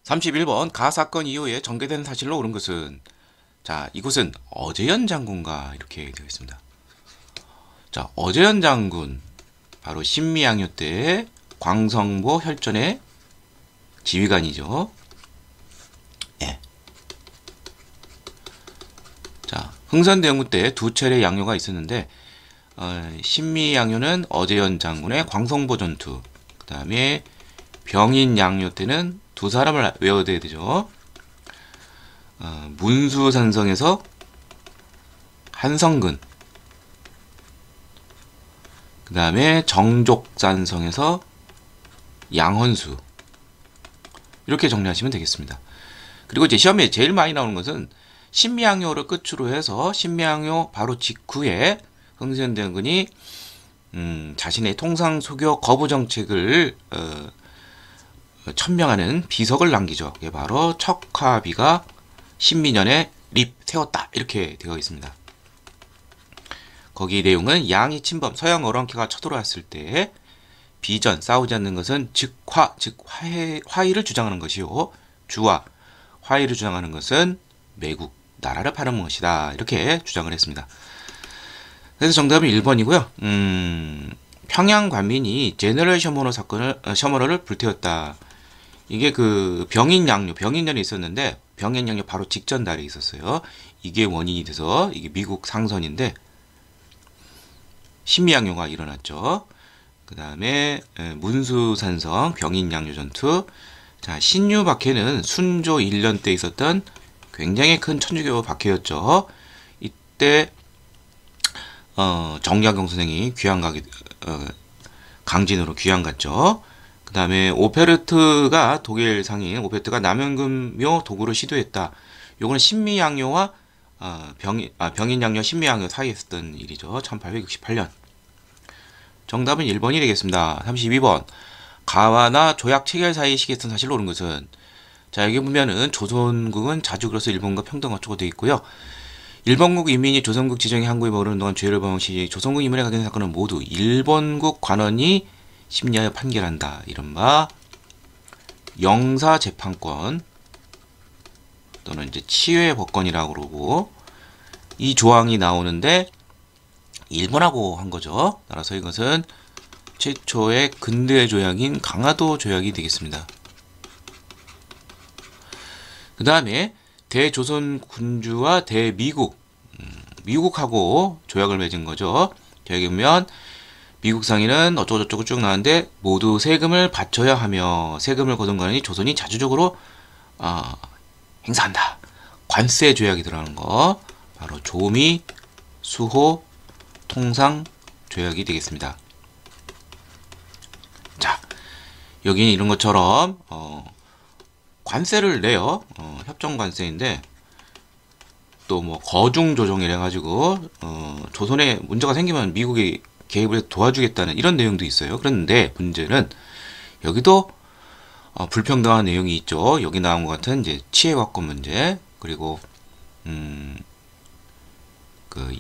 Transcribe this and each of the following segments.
31번 가사건 이후에 전개된 사실로 옳은 것은 자 이곳은 어제연 장군가 이렇게 되어 있습니다. 자 어제연 장군 바로 신미양요 때 광성보 혈전의 지휘관이죠. 예. 자 흥선대원군 때 두 차례 양요가 있었는데 신미양요는 어제연 장군의 광성보 전투, 그 다음에 병인양요 때는 두 사람을 외워둬야 되죠. 문수산성에서 한성근, 그 다음에 정족산성에서 양헌수, 이렇게 정리하시면 되겠습니다. 그리고 이제 시험에 제일 많이 나오는 것은 신미양요를 끝으로 해서 신미양요 바로 직후에 흥선대원군이 자신의 통상 소교 거부 정책을 천명하는 비석을 남기죠. 이게 바로 척화비가 신민년에 립 세웠다 이렇게 되어 있습니다. 거기 내용은 양이 침범 서양 어랑캐가 쳐들어왔을 때 비전 싸우지 않는 것은 즉화 즉 화의를 주장하는 것이요, 주화 화의를 주장하는 것은 매국 나라를 파는 것이다 이렇게 주장을 했습니다. 그래서 정답은 1번이고요. 평양 관민이 제너럴 셔머너를 불태웠다. 이게 그 병인년이 있었는데 병인양요 바로 직전 달에 있었어요. 이게 원인이 돼서 이게 미국 상선인데 신미양요가 일어났죠. 그 다음에 문수산성 병인양요 전투. 자 신유박해는 순조 1년 때 있었던 굉장히 큰 천주교 박해였죠. 이때 정약용 선생이 강진으로 귀양 갔죠. 그 다음에 오페르트가 독일 상인 오페르트가 남연금묘 도구를 시도했다. 요거는 신미양요와 병인양요 신미양요 사이에 있었던 일이죠. 1868년. 정답은 1번이 되겠습니다. 32번 가와나 조약 체결 사이 시기에 있던 사실로 옳은 것은 자 여기 보면은 조선국은 자주그로서 일본과 평등어쩌고 되어 있고요. 일본국 인민이 조선국 지정의 항구에 머무르는 동안 죄를 범한 시 조선국 인민에 관계된 사건은 모두 일본국 관원이 심리하여 판결한다. 이른바 영사재판권 또는 이제 치외법권이라고 그러고, 이 조항이 나오는데 일본하고 한 거죠. 따라서 이것은 최초의 근대 조약인 강화도 조약이 되겠습니다. 그 다음에 대조선 군주와 대미국, 미국하고 조약을 맺은 거죠. 여기 보면 미국 상인은 어쩌고저쩌고 쭉 나왔는데 모두 세금을 바쳐야 하며 세금을 거둔 거니 조선이 자주적으로 행사한다. 관세 조약이 들어가는 거 바로 조미, 수호, 통상 조약이 되겠습니다. 자 여기는 이런 것처럼 관세를 내요. 협정 관세인데 또 뭐 거중 조정이래 가지고 조선에 문제가 생기면 미국이 개입을 해서 도와주겠다는 이런 내용도 있어요. 그런데 문제는 여기도 불평등한 내용이 있죠. 여기 나온 것 같은 이제 치해화권 문제, 그리고 그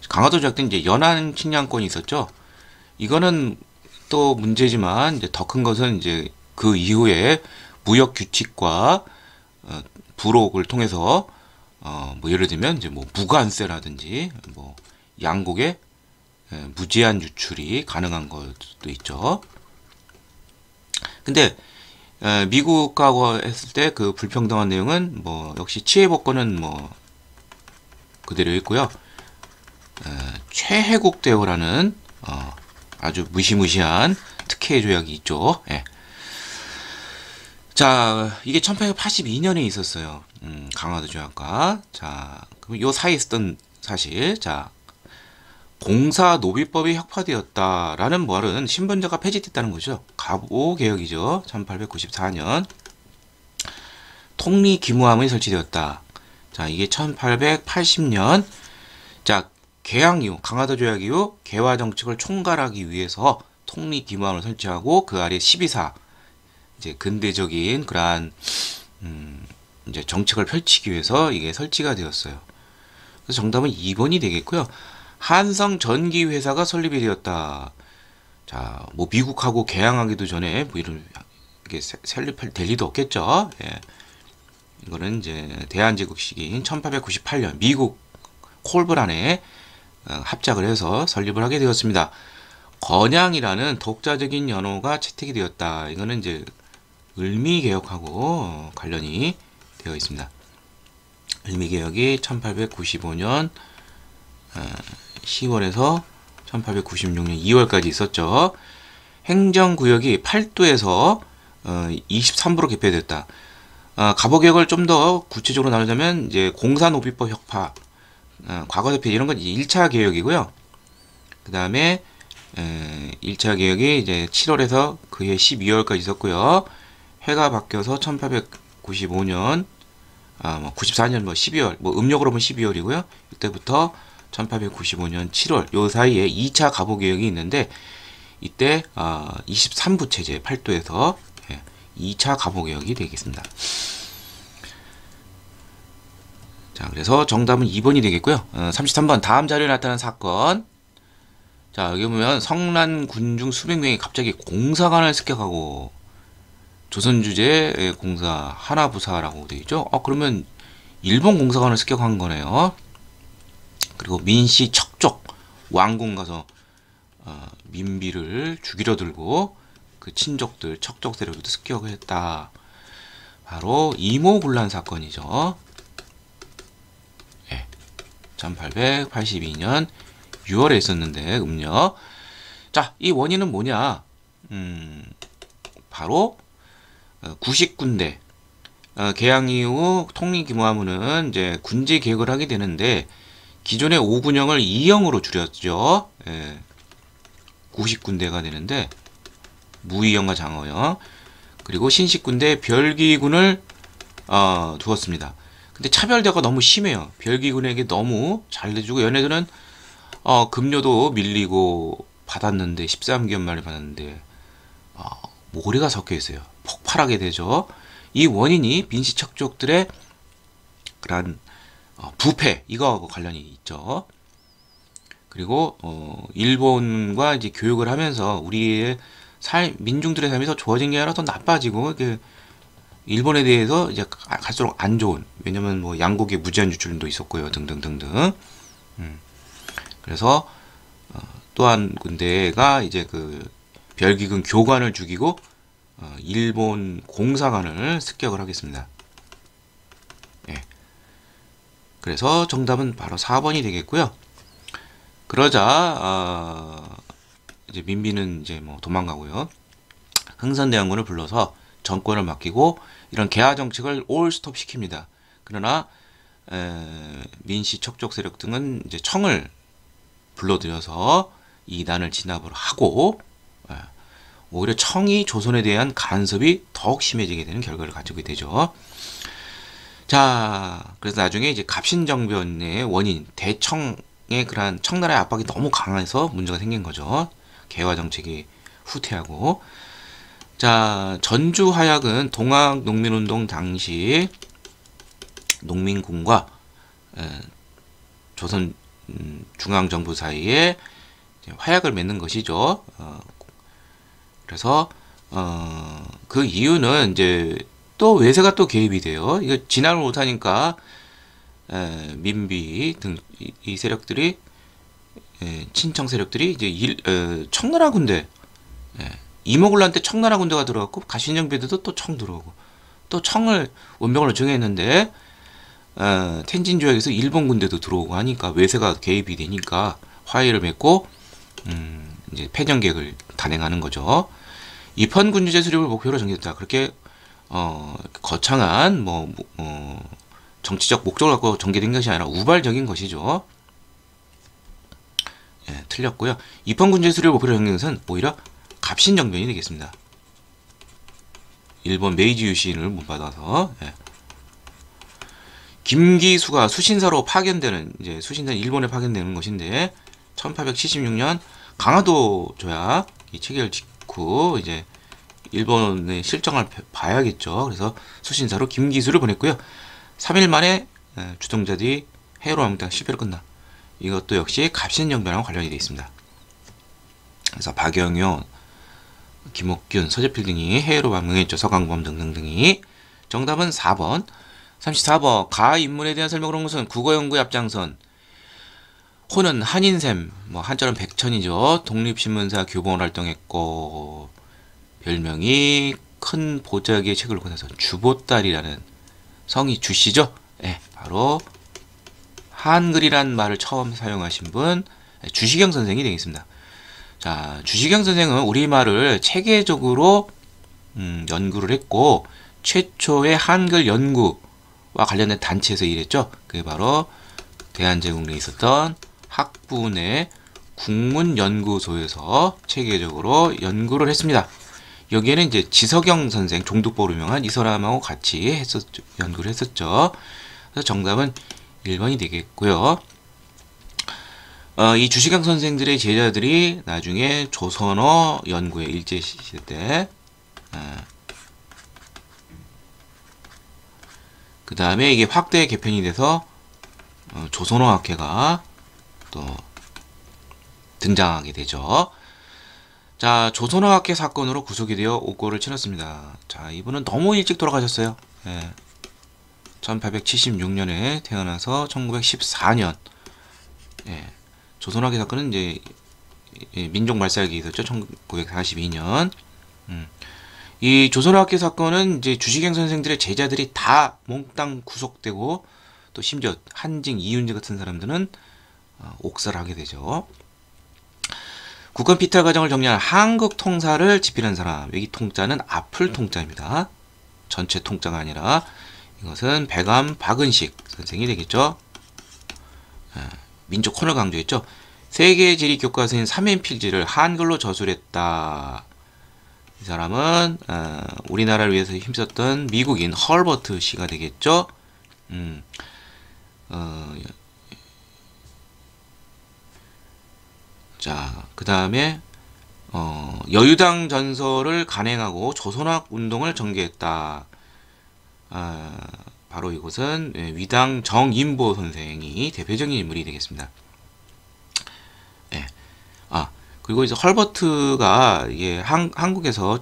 강화도 조약 때 이제 연안 침략권이 있었죠. 이거는 또 문제지만 이제 더 큰 것은 이제 그 이후에 무역 규칙과 부록을 통해서 뭐 예를 들면 이제 뭐 무관세라든지 뭐 양국의 무제한 유출이 가능한 것도 있죠. 근데 미국하고 했을 때 그 불평등한 내용은 뭐 역시 치해법권은 뭐 그대로 있고요. 최해국 대우라는 아주 무시무시한 특혜 조약이 있죠. 예. 자 이게 1882년에 있었어요. 강화도 조약과. 자 그럼 요 사이에 있었던 사실, 자 공사노비법이 혁파되었다라는 말은 신분제가 폐지됐다는 거죠. 갑오 개혁이죠. 1894년. 통리기무함이 설치되었다. 자 이게 1880년. 자 개항 이후 강화도 조약 이후 개화 정책을 총괄하기 위해서 통리기무함을 설치하고 그 아래 12사 이제 근대적인 그러한 이제 정책을 펼치기 위해서 이게 설치가 되었어요. 그래서 정답은 2번이 되겠고요. 한성 전기 회사가 설립이 되었다. 자, 뭐 미국하고 개항하기도 전에 뭐 이런 이게 설립될 리도 없겠죠. 예. 이거는 이제 대한제국 시기인 1898년 미국 콜브란에 합작을 해서 설립을 하게 되었습니다. 건양이라는 독자적인 연호가 채택이 되었다. 이거는 이제 을미개혁하고 관련이 되어 있습니다. 을미개혁이 1895년 10월에서 1896년 2월까지 있었죠. 행정구역이 8도에서 23부로 개폐됐다. 가보개혁을 좀 더 구체적으로 나누자면 이제 공사노비법 혁파, 과거대표 이런 건 1차 개혁이고요. 그 다음에 1차 개혁이 이제 7월에서 그해 12월까지 있었고요. 해가 바뀌어서 1895년, 94년 12월, 음력으로 보면 12월이고요. 이때부터 1895년 7월 요 사이에 2차 가보개혁이 있는데 이때 23부 체제 8도에서 2차 가보개혁이 되겠습니다. 자, 그래서 정답은 2번이 되겠고요. 33번 다음 자료에 나타난 사건. 자, 여기 보면 성난 군중 수백 명이 갑자기 공사관을 습격하고 조선 주재 공사 하나부사라고 되어 있죠. 그러면 일본 공사관을 습격한 거네요. 그리고 민씨 척족 왕궁 가서 민비를 죽이려 들고 그 친족들 척족 세력도 습격을 했다. 바로 이모군란 사건이죠. 1882년 6월에 있었는데 음력. 자, 이 원인은 뭐냐? 바로 구식군대 개항 이후 통일기무하면은 이제 군제 개혁을 하게 되는데 기존의 5군형을 2형으로 줄였죠. 구식군대가 되는데 무의형과 장어형 그리고 신식군대 별기군을 두었습니다. 근데 차별대가 너무 심해요. 별기군에게 너무 잘 내주고 얘네들은 급료도 밀리고 받았는데 13개월 만에 받았는데 모래가 섞여 있어요. 폭발하게 되죠. 이 원인이 빈시척족들의 그런 부패 이거하고 관련이 있죠. 그리고 일본과 이제 교육을 하면서 우리의 민중들의 삶이 더 좋아진 게 아니라 더 나빠지고 일본에 대해서 이제 갈수록 안 좋은, 왜냐면 뭐 양국의 무제한 유출도 있었고요, 등등등등. 그래서 또한 군대가 이제 그 별기군 교관을 죽이고 일본 공사관을 습격을 하겠습니다. 예. 그래서 정답은 바로 4번이 되겠고요. 그러자 이제 민비는 이제 뭐 도망가고요. 흥선대원군을 불러서 정권을 맡기고 이런 개화 정책을 올 스톱 시킵니다. 그러나 민씨 척족 세력 등은 이제 청을 불러들여서 이단을 진압을 하고 오히려 청이 조선에 대한 간섭이 더욱 심해지게 되는 결과를 가지게 되죠. 자, 그래서 나중에 이제 갑신정변의 원인 대청의 그러한 청나라의 압박이 너무 강해서 문제가 생긴 거죠. 개화 정책이 후퇴하고. 자, 전주 하약은 동학 농민운동 당시 농민군과 조선 중앙정부 사이에 화약을 맺는 것이죠. 그래서 그 이유는 이제 또 외세가 또 개입이 돼요. 이거 진압을 못하니까 민비 등 이 세력들이 친청 세력들이 이제 청나라 군대 이모군란 때 청나라 군대가 들어갔고 가신정비대도 또 청 들어오고 또 청을 원병으로 정했는데 텐진 조약에서 일본 군대도 들어오고 하니까 외세가 개입이 되니까 화해를 맺고 이제 패전 계획을 단행하는 거죠. 입헌 군주제 수립을 목표로 정했다. 그렇게 거창한 정치적 목적을 갖고 전개된 것이 아니라 우발적인 것이죠. 예, 틀렸고요. 입헌 군주제 수립을 목표로 정한 것은 오히려 갑신정변이 되겠습니다. 일본 메이지 유신을 못 받아서. 예. 김기수가 수신사로 파견되는, 이제 수신사는 일본에 파견되는 것인데 1876년 강화도 조약이 체결 직후 이제 일본의 실정을 봐야겠죠. 그래서 수신사로 김기수를 보냈고요. 3일 만에 주동자들이 해외로 왕따 실패로 끝나. 이것도 역시 갑신정변하고 관련이 되어 있습니다. 그래서 박영효 김옥균, 서재필 등이 해외로 방문했죠. 서강범 등등등이. 정답은 4번. 34번 가 인물에 대한 설명을 한 것은 국어 연구의 앞장선. 호는 한인샘, 뭐 한자는 백천이죠. 독립신문사 교본 활동했고 별명이 큰 보자기의 책을 권해서 주보딸이라는 성이 주씨죠. 네, 바로 한글이란 말을 처음 사용하신 분 주시경 선생이 되겠습니다. 자, 주시경 선생은 우리말을 체계적으로 연구를 했고 최초의 한글 연구와 관련된 단체에서 일했죠. 그게 바로 대한제국내에 있었던 학부내 국문연구소에서 체계적으로 연구를 했습니다. 여기에는 이제 지석영 선생, 종독보로 유명한 이 사람하고 같이 연구를 했었죠. 그래서 정답은 1번이 되겠고요. 이 주시경 선생들의 제자들이 나중에 조선어 연구에 일제시대 때 그 다음에 이게 확대 개편이 돼서 조선어학회가 또 등장하게 되죠. 자, 조선어학회 사건으로 구속이 되어 옥고를 치렀습니다. 자, 이분은 너무 일찍 돌아가셨어요. 1876년에 태어나서 1914년. 조선학회 사건은 이제 민족 말살기 있었죠. 1942년. 이 조선학회 사건은 이제 주시경 선생들의 제자들이 다 몽땅 구속되고 또 심지어 한징, 이윤재 같은 사람들은 옥살을 하게 되죠. 국권 피탈 과정을 정리한 한국 통사를 집필한 사람. 여기 통자는 앞을 통자입니다. 전체 통자가 아니라 이것은 백암 박은식 선생이 되겠죠. 민족 혼을 강조했죠. 세계 지리 교과서인 삼연필지를 한글로 저술했다. 이 사람은 우리나라를 위해서 힘썼던 미국인 헐버트 씨가 되겠죠. 자, 그 다음에 여유당 전설을 간행하고 조선학 운동을 전개했다. 바로 이곳은 위당 정인보 선생이 대표적인 인물이 되겠습니다. 그리고 이제 헐버트가 이게 한국에서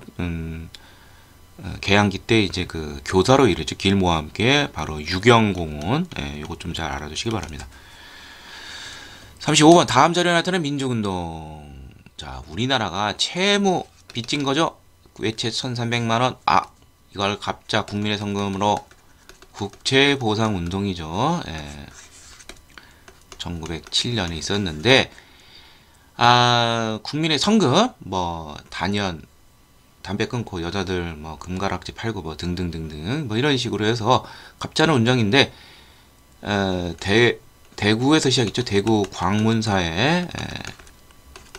개항기 때 이제 그 교사로 일했죠. 길모와 함께 바로 유경공원. 요거 좀 잘 알아두시기 바랍니다. 35번 다음 자료에 나타난 민족운동. 자, 우리나라가 채무 빚진 거죠. 외채 1300만원. 이걸 갚자 국민의 성금으로 국채보상운동이죠. 1907년에 있었는데 국민의 성금 뭐 단연 담배 끊고 여자들 뭐 금가락지 팔고 뭐 등등등등 뭐 이런 식으로 해서 갚자는 운동인데 대구에서 시작했죠. 대구 광문사에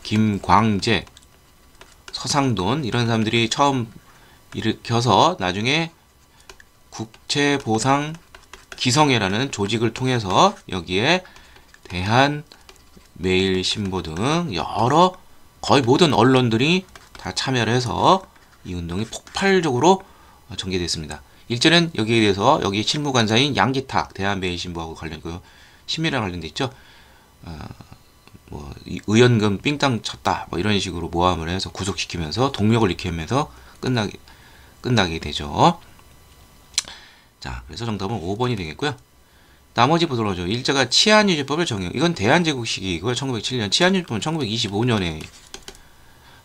김광재, 서상돈 이런 사람들이 처음 일으켜서 나중에 국채보상 기성회라는 조직을 통해서 여기에 대한매일신보 등 여러 거의 모든 언론들이 다 참여를 해서 이 운동이 폭발적으로 전개됐습니다. 일제는 여기에 대해서 여기 실무관사인 양기탁 대한매일신보하고 관련되고 심의랑 관련돼 있죠. 뭐 의원금 삥땅 쳤다 뭐 이런 식으로 모함을 해서 구속시키면서 동력을 일으키면서 끝나게 되죠. 자, 그래서 정답은 5번이 되겠고요. 나머지 보도록 하죠. 일제가 치안유지법을 정형. 이건 대한제국 시기이고요. 1907년. 치안유지법은 1925년에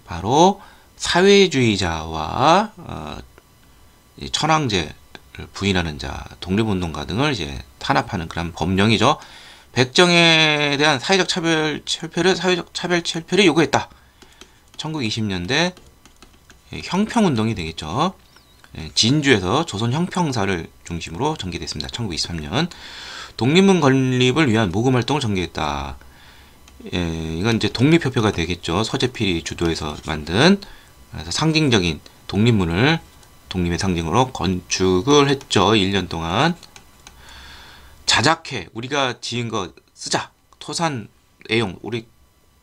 바로 사회주의자와 천황제를 부인하는 자, 독립운동가 등을 이제 탄압하는 그런 법령이죠. 백정에 대한 사회적 차별 철폐를 요구했다. 1920년대 형평운동이 되겠죠. 진주에서 조선 형평사를 중심으로 전개됐습니다. 1923년 독립문 건립을 위한 모금활동을 전개했다. 이건 이제 독립협회가 되겠죠. 서재필이 주도해서 만든 그래서 상징적인 독립문을 독립의 상징으로 건축을 했죠. 1년 동안. 자작회 우리가 지은 거 쓰자. 토산 애용 우리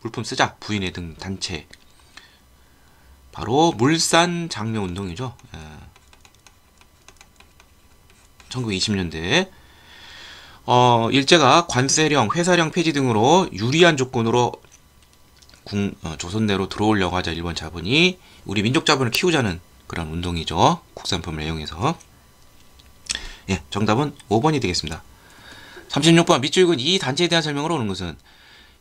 물품 쓰자. 부인회 등 단체. 바로 물산 장려운동이죠. 1920년대 일제가 관세령, 회사령 폐지 등으로 유리한 조건으로 조선 내로 들어오려고 하자 일본 자본이 우리 민족 자본을 키우자는 그런 운동이죠. 국산품을 애용해서. 예, 정답은 5번이 되겠습니다. 36번 밑줄근 이 단체에 대한 설명으로 오는 것은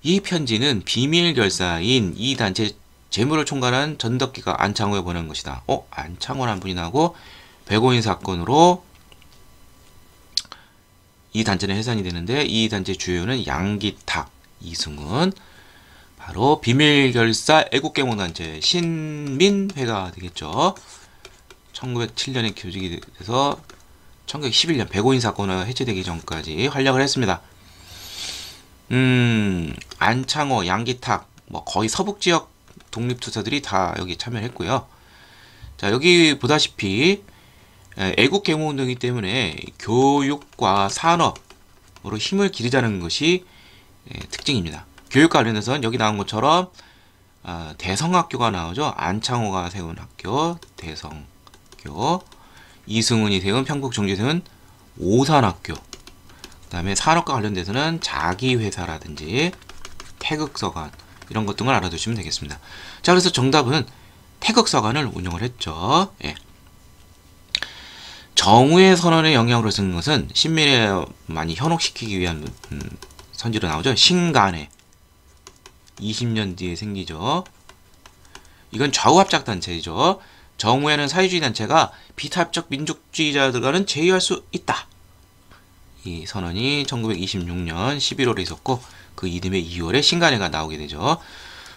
이 편지는 비밀 결사인 이 단체 재물을 총괄한 전덕기가 안창호에 보낸 것이다. 안창호라는 분이 나오고 백오인 사건으로 이 단체는 해산이 되는데 이 단체 주요는 양기탁, 이승훈, 바로 비밀결사 애국계몽단체 신민회가 되겠죠. 1907년에 교직이 돼서 1911년 백오인 사건으로 해체되기 전까지 활약을 했습니다. 안창호, 양기탁, 뭐 거의 서북지역 독립투사들이 다 여기 참여했고요. 자, 여기 보다시피 애국계몽운동이기 때문에 교육과 산업으로 힘을 기르자는 것이 특징입니다. 교육과 관련해서는 여기 나온 것처럼 대성학교가 나오죠. 안창호가 세운 학교 대성학교, 이승훈이 세운 평북 종주에 세운 오산학교, 그 다음에 산업과 관련돼서는 자기회사라든지 태극서관 이런 것 등을 알아두시면 되겠습니다. 자, 그래서 정답은 태극서관을 운영을 했죠. 예. 정우의 선언의 영향으로 쓴 것은 신민에 많이 현혹시키기 위한 선지로 나오죠. 신간에 20년 뒤에 생기죠. 이건 좌우합작단체죠. 정우에는 사회주의 단체가 비타협적 민족주의자들과는 제휴할 수 있다. 이 선언이 1926년 11월에 있었고 그 이듬해 2월에 신간회가 나오게 되죠.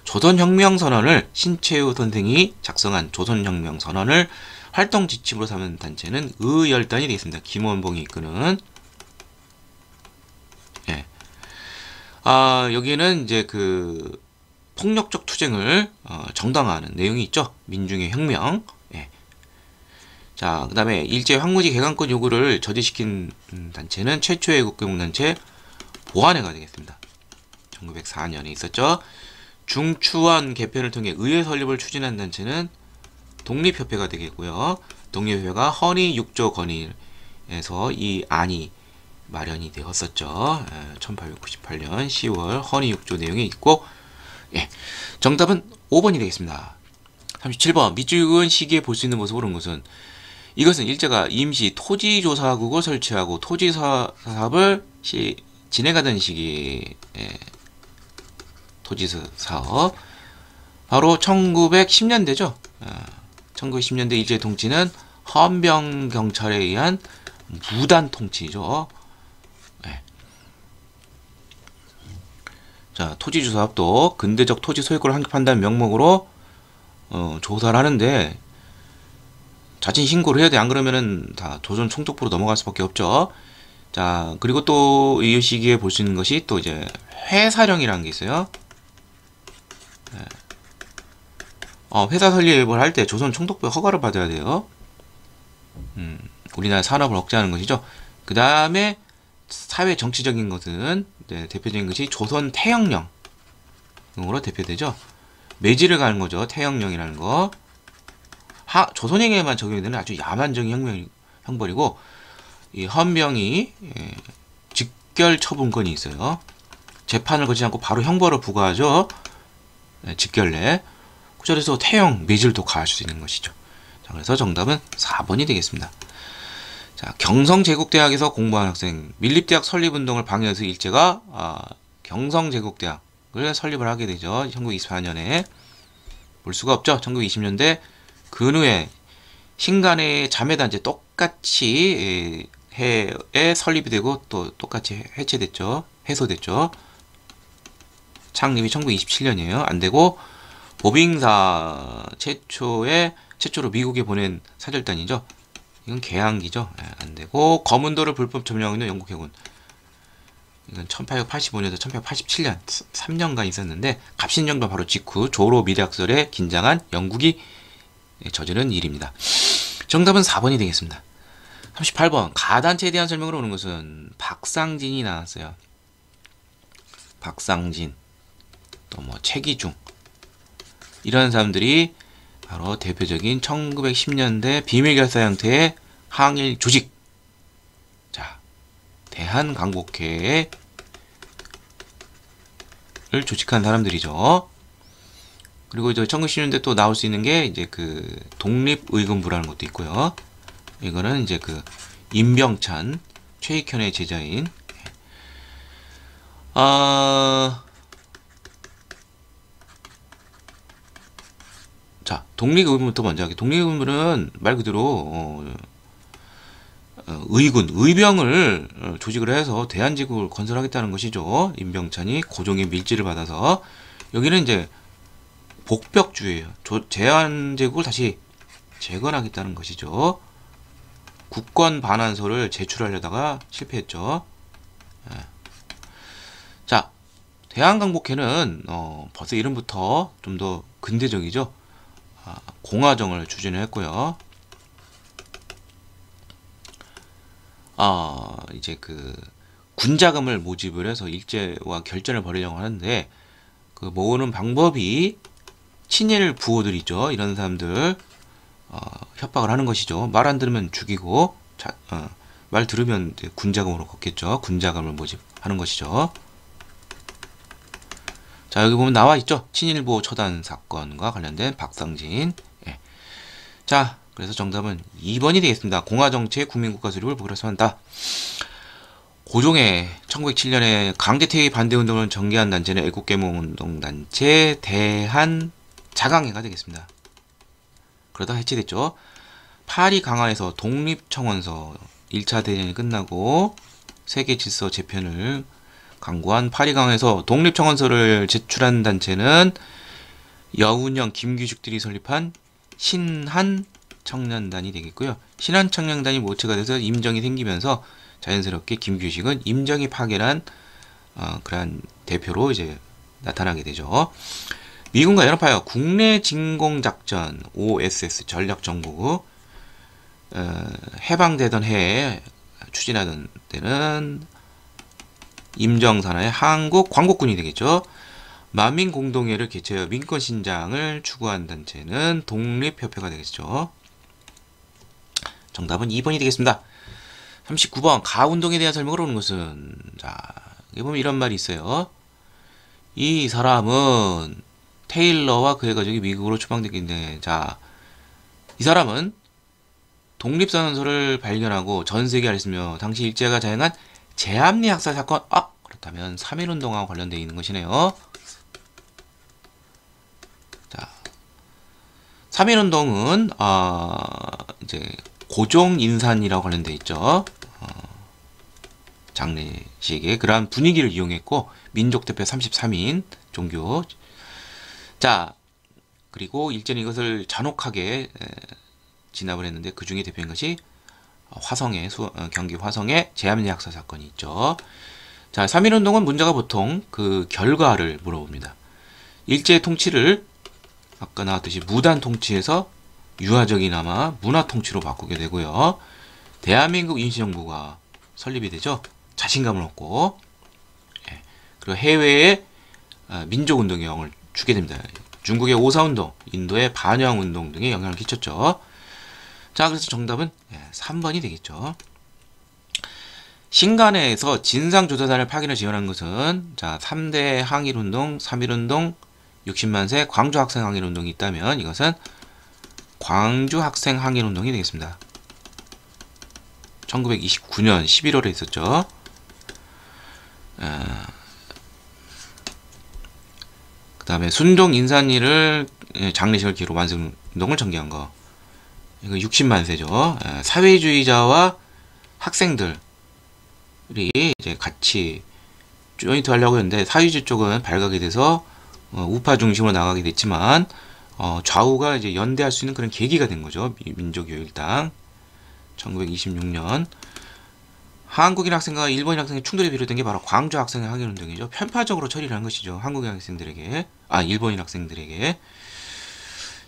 조선혁명선언을 신채우 선생이 작성한 조선혁명선언을 활동 지침으로 삼은 단체는 의열단이 되겠습니다. 김원봉이 이끄는. 예. 여기에는 이제 그 폭력적 투쟁을 정당화하는 내용이 있죠. 민중의 혁명. 예. 자, 그 다음에 일제 황무지 개강권 요구를 저지시킨 단체는 최초의 애국계몽단체 보안회가 되겠습니다. 1904년에 있었죠. 중추원 개편을 통해 의회 설립을 추진한 단체는 독립협회가 되겠고요. 독립협회가 허니 6조 건의에서 이 안이 마련이 되었었죠. 1898년 10월 허니 6조 내용이 있고, 예, 정답은 5번이 되겠습니다. 37번 밑줄근 시기에 볼 수 있는 모습으로 온 것은 이것은 일제가 임시 토지조사국을 설치하고 토지사업을 진행하던 시기 토지사업 바로 1910년대죠. 1910년대 일제 통치는 헌병경찰에 의한 무단 통치죠. 네. 자, 토지조사업도 근대적 토지 소유권을 확립한다는 명목으로 조사를 하는데 자진 신고를 해야 돼. 안 그러면은 다 조선 총독부로 넘어갈 수밖에 없죠. 자, 그리고 또 이 시기에 볼 수 있는 것이 또 이제 회사령이라는 게 있어요. 네. 회사 설립을 할 때 조선 총독부의 허가를 받아야 돼요. 우리나라 산업을 억제하는 것이죠. 그 다음에 사회 정치적인 것은 대표적인 것이 조선 태영령으로 대표되죠. 매지를 가는 거죠. 태영령이라는 거. 조선에게만 적용이 되는 아주 야만적인 형벌이고 이 헌병이 직결 처분권이 있어요. 재판을 거치지 않고 바로 형벌을 부과하죠. 직결내. 그 자리에서 태형, 매질도 가할 수 있는 것이죠. 자, 그래서 정답은 4번이 되겠습니다. 자, 경성제국대학에서 공부한 학생, 밀립대학 설립운동을 방해해서 일제가 경성제국대학을 설립을 하게 되죠. 1924년에. 볼 수가 없죠. 1920년대 근후에 신간의 자매단체 똑같이 해에 설립이 되고 또 똑같이 해체됐죠. 해소됐죠. 창립이 1927년이에요. 안 되고 보빙사 최초로 미국에 보낸 사절단이죠. 이건 개항기죠. 안 되고 검은도를 불법 점령하고 있는 영국 해군. 이건 1885년에서 1887년 3년간 있었는데 갑신정변 바로 직후 조로 밀약설에 긴장한 영국이 저지른 일입니다. 정답은 4번이 되겠습니다. 38번 가단체에 대한 설명으로 오는 것은 박상진이 나왔어요. 박상진 또 뭐 최기중 이런 사람들이 바로 대표적인 1910년대 비밀결사 형태의 항일 조직. 자, 대한광복회를 조직한 사람들이죠. 그리고 이제 1910년대 또 나올 수 있는 게 이제 그 독립의금부라는 것도 있고요. 이거는 이제 그 임병찬, 최익현의 제자인 자, 독립의금부터 먼저 하게. 독립의금부는 말 그대로 의군, 의병을 조직을 해서 대한제국을 건설하겠다는 것이죠. 임병찬이 고종의 밀지를 받아서 여기는 이제 복벽주의예요. 제한제국을 다시 재건하겠다는 것이죠. 국권 반환서를 제출하려다가 실패했죠. 자, 대한강복회는 벌써 이름부터 좀 더 근대적이죠. 공화정을 추진을 했고요. 이제 그 군자금을 모집을 해서 일제와 결전을 벌이려고 하는데 그 모으는 방법이 친일 부호들이죠. 이런 사람들 협박을 하는 것이죠. 말 안 들으면 죽이고 말 들으면 이제 군자금으로 걷겠죠. 군자금을 모집하는 것이죠. 자, 여기 보면 나와 있죠. 친일보 처단 사건과 관련된 박상진. 예. 자, 그래서 정답은 2번이 되겠습니다. 공화정치의 국민국가 수립을 목표로 한다. 고종의 1907년에 강제퇴위 반대운동을 전개한 단체는 애국개몽운동단체 대한자강회가 되겠습니다. 그러다 해체됐죠. 파리 강화에서 독립청원서 1차 대전이 끝나고 세계질서 재편을 강구한 파리 강화에서 독립청원서를 제출한 단체는 여운형, 김규식들이 설립한 신한 청년단이 되겠고요. 신한 청년단이 모체가 돼서 임정이 생기면서 자연스럽게 김규식은 임정이 파괴한 그러한 대표로 이제 나타나게 되죠. 미군과 연합하여 국내 진공작전 OSS 전략정보국 해방되던 해에 추진하던 때는 임정 산하의 한국 광복군이 되겠죠. 만민공동회를 개최하여 민권신장을 추구한 단체는 독립협회가 되겠죠. 정답은 2번이 되겠습니다. 39번 가운동에 대한 설명을 오는 것은 자, 여기 보면 이런 말이 있어요. 이 사람은 테일러와 그의 가족이 미국으로 추방됐긴데 자, 이 사람은 독립선언서를 발견하고 전 세계에 알렸으며 당시 일제가 자행한 제암리 학살 사건 그렇다면 3.1운동과 관련되어 있는 것이네요. 자, 3.1운동은 이제 고종인산이라고 관련되어 있죠. 장례식에 그러한 분위기를 이용했고 민족대표 33인 종교. 자, 그리고 일제는 이것을 잔혹하게 진압을 했는데 그 중에 대표인 것이 화성의 경기 화성의 제암리 학살 사건이 있죠. 자, 3.1운동은 문제가 보통 그 결과를 물어봅니다. 일제의 통치를 아까 나왔듯이 무단 통치에서 유화적이나마 문화 통치로 바꾸게 되고요. 대한민국 임시정부가 설립이 되죠. 자신감을 얻고 그리고 해외에 민족운동의 영향을 주게 됩니다. 중국의 오사운동, 인도의 반영운동 등에 영향을 끼쳤죠. 자, 그래서 정답은 3번이 되겠죠. 신간에서 진상조사단을 파견을 지원한 것은 자, 3대 항일운동, 3.1운동, 60만세 광주학생 항일운동이 있다면 이것은 광주학생 항일운동이 되겠습니다. 1929년 11월에 있었죠. 그 다음에 순종 인산리를 장례식을 기로 만세운동을 전개한 거. 이거 60만세죠. 사회주의자와 학생들이 이제 같이 조인트 하려고 했는데 사회주의 쪽은 발각이 돼서 우파 중심으로 나가게 됐지만 좌우가 이제 연대할 수 있는 그런 계기가 된 거죠. 민족요일당 1926년 한국인 학생과 일본인 학생의 충돌이 비롯된 게 바로 광주 학생의 항일운동이죠. 편파적으로 처리를 한 것이죠. 한국인 학생들에게 일본인 학생들에게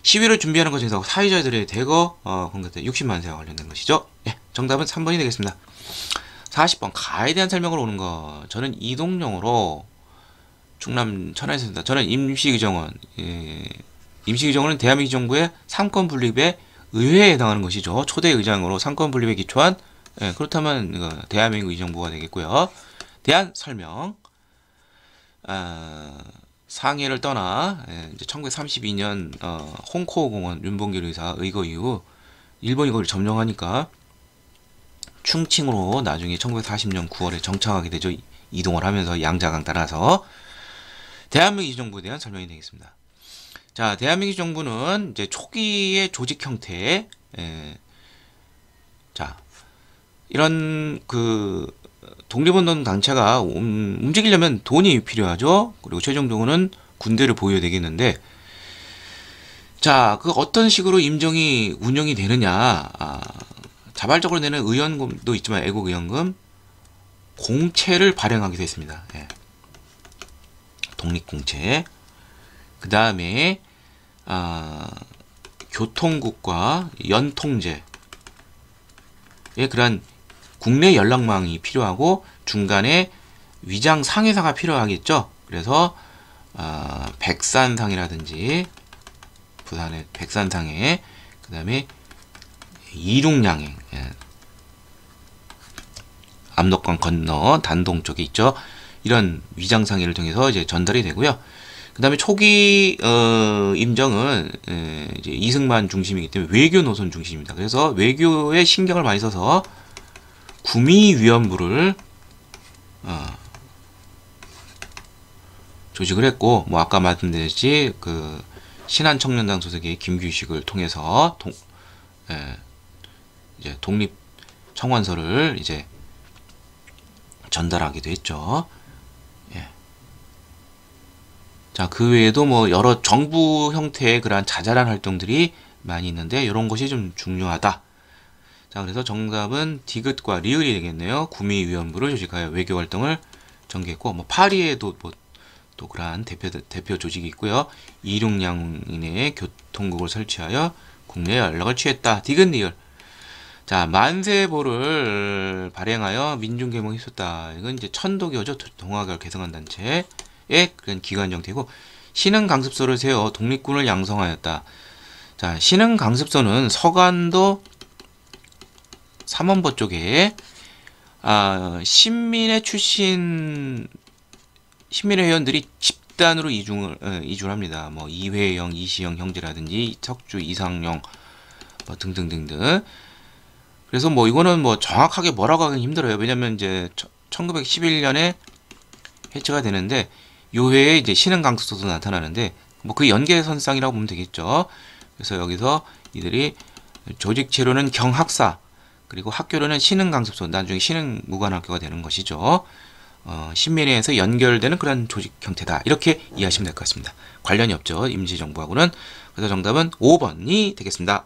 시위를 준비하는 것에서 사회자들의 대거 공격대 60만세와 관련된 것이죠. 예, 정답은 3번이 되겠습니다. 40번 가에 대한 설명을 오는 거. 저는 이동용으로 충남 천안에서 습니다. 저는 임시의정원. 임시의정원은 대한민국 정부의 상권 분립의 의회에 해당하는 것이죠. 초대 의장으로 상권 분립에 기초한 그렇다면 대한민국 의정부가 되겠고요. 대한 설명. 상해를 떠나 이제 1932년 홍코 공원 윤봉길 의사 의거 이후 일본이 거기를 점령하니까 충칭으로 나중에 1940년 9월에 정착하게 되죠. 이동을 하면서 양자강 따라서 대한민국 정부에 대한 설명이 되겠습니다. 자, 대한민국 정부는 이제 초기의 조직 형태, 자, 이런 그 독립운동 단체가 움직이려면 돈이 필요하죠. 그리고 최종적으로는 군대를 보유해야 되겠는데, 자, 그 어떤 식으로 임정이 운영이 되느냐, 자발적으로 내는 의원금도 있지만 애국의원금, 공채를 발행하게 됐습니다. 예. 독립공채. 그 다음에 교통국과 연통제의 그런 국내 연락망이 필요하고 중간에 위장 상해사가 필요하겠죠. 그래서 백산상이라든지 부산의 백산상해, 그 다음에 이륙양행, 압록강 건너 단동 쪽에 있죠. 이런 위장상해를 통해서 이제 전달이 되고요. 그 다음에 초기 임정은 이제 이승만 중심이기 때문에 외교 노선 중심입니다. 그래서 외교에 신경을 많이 써서 구미위원부를 조직을 했고, 뭐 아까 말씀드렸듯이 그 신한청년단 소속의 김규식을 통해서 이제 독립 청원서를 이제 전달하기도 했죠. 예. 자, 그 외에도 뭐 여러 정부 형태의 그러한 자잘한 활동들이 많이 있는데 이런 것이 좀 중요하다. 자, 그래서 정답은 디귿과 리을이 되겠네요. 구미위원부를 조직하여 외교 활동을 전개했고, 뭐 파리에도 뭐 또 그러한 대표 조직이 있고요. 이륙양인의 교통국을 설치하여 국내 연락을 취했다. 디귿 리을. 자, 만세보를 발행하여 민중개몽에 있었다. 이건 이제 천도교죠. 동아교를 개성한 단체의 그런 기관 형태고, 신흥강습소를 세워 독립군을 양성하였다. 자, 신흥강습소는 서간도 삼원보 쪽에 신민회 출신 신민회 회원들이 집단으로 이주를 합니다. 뭐 이회영, 이시영 형제라든지 석주, 이상영 뭐 등등등등. 그래서 뭐 이거는 뭐 정확하게 뭐라고 하긴 힘들어요. 왜냐면 이제 1911년에 해체가 되는데 요 해에 이제 신흥강습소도 나타나는데 뭐 그 연계선상이라고 보면 되겠죠. 그래서 여기서 이들이 조직 체로는 경학사, 그리고 학교로는 신흥강습소, 나중에 신흥무관학교가 되는 것이죠. 신민회에서 연결되는 그런 조직 형태다. 이렇게 이해하시면 될 것 같습니다. 관련이 없죠. 임시정부하고는. 그래서 정답은 5번이 되겠습니다.